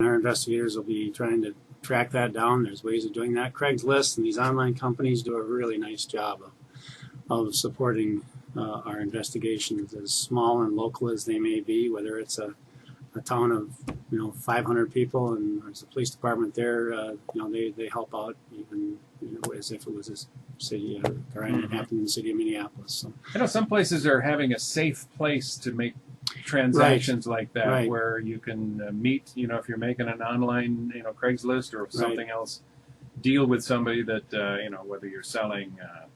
Our investigators will be trying to track that down. There's ways of doing that. Craigslist and these online companies do a really nice job of supporting our investigations, as small and local as they may be, whether it's a town of 500 people and there's a police department there. They help out even as if it was a city or it happened in the city of Minneapolis. So I know some places are having a safe place to make transactions like that, where you can meet. If you're making an online Craigslist or something else, deal with somebody that whether you're selling a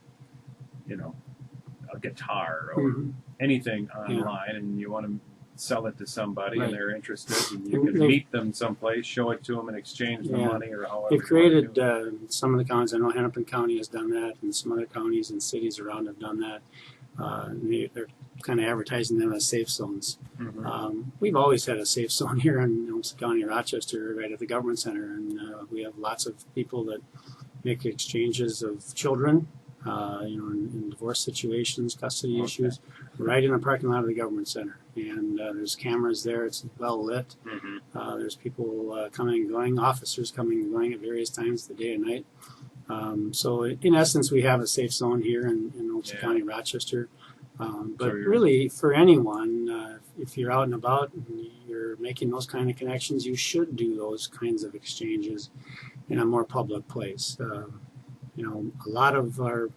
guitar or anything online, and you want to sell it to somebody and they're interested, and you can meet them someplace, show it to them, and exchange the money or however. They've created some of the counties. I know Hennepin County has done that, and some other counties and cities around have done that. They're kind of advertising them as safe zones. We've always had a safe zone here in Olmsted County, Rochester, right at the government center, and we have lots of people that make exchanges of children, in divorce situations, custody issues, right in the parking lot of the government center. And there's cameras there. It's well lit. There's people coming and going, officers coming and going at various times of the day and night. So in essence, we have a safe zone here in Olmsted County, Rochester. But really, for anyone, if you're out and about and you're making those kind of connections, you should do those kinds of exchanges in a more public place. A lot of our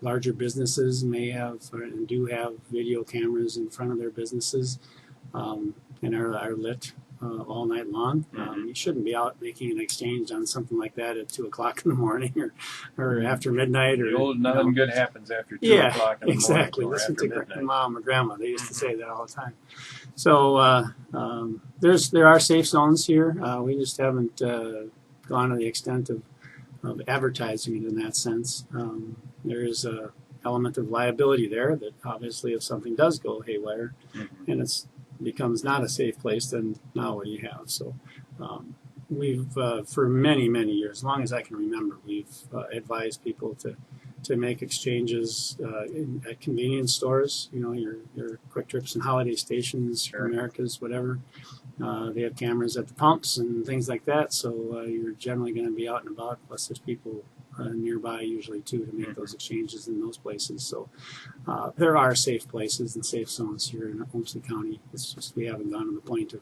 larger businesses may have and do have video cameras in front of their businesses and are lit all night long. You shouldn't be out making an exchange on something like that at 2 o'clock in the morning or after midnight. Nothing good happens after 2 o'clock in the exactly. morning. Listen to mom or grandma. They used to say that all the time. So there are safe zones here. We just haven't gone to the extent of advertising it in that sense. There is a element of liability there that obviously if something does go haywire and it becomes not a safe place, then now what do you have? So we've for many years, as long as I can remember, we've advised people to make exchanges at convenience stores, your Quick Trips and Holiday Stations, Americas, whatever. They have cameras at the pumps and things like that, so you're generally going to be out and about, plus there's people nearby usually too to make those exchanges in those places. So there are safe places and safe zones here in Olmsted County. It's just we haven't gone to the point of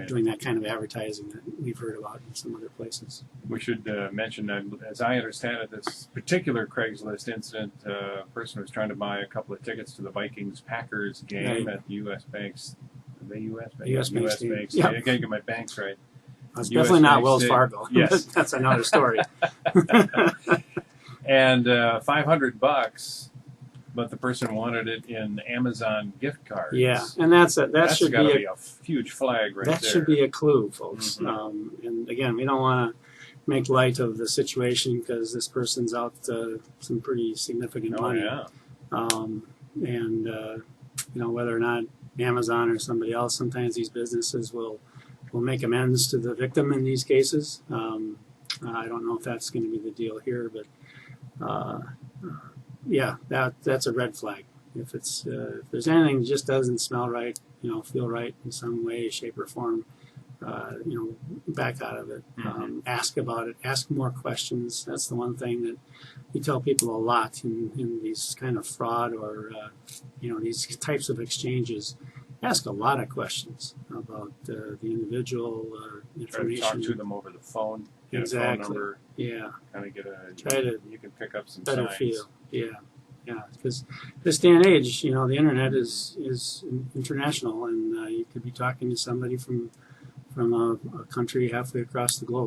doing that kind of advertising that we've heard about in some other places. We should mention that, as I understand it, this particular Craigslist incident, a person was trying to buy a couple of tickets to the Vikings-Packers game at U.S. Banks. Are they U.S. Banks? U.S. Banks. Yep. I can't get my banks right. It's definitely not Wells Fargo. Yes. That's another story. And $500, but the person wanted it in Amazon gift cards. Yeah, and that should be a huge flag right there. That should be a clue, folks. And again, we don't want to make light of the situation because this person's out some pretty significant money. Whether or not Amazon or somebody else, sometimes these businesses will make amends to the victim in these cases. I don't know if that's going to be the deal here, but that's a red flag. If there's anything that just doesn't smell right, feel right in some way, shape, or form, back out of it. Ask about it. Ask more questions. That's the one thing that we tell people a lot in these kind of fraud or these types of exchanges. Ask a lot of questions about the individual information. Try to talk to them over the phone. Get a phone number. Yeah. Kind of get you can pick up some better signs. Feel. Yeah. Because this day and age, the internet is international, and you could be talking to somebody from a country halfway across the globe.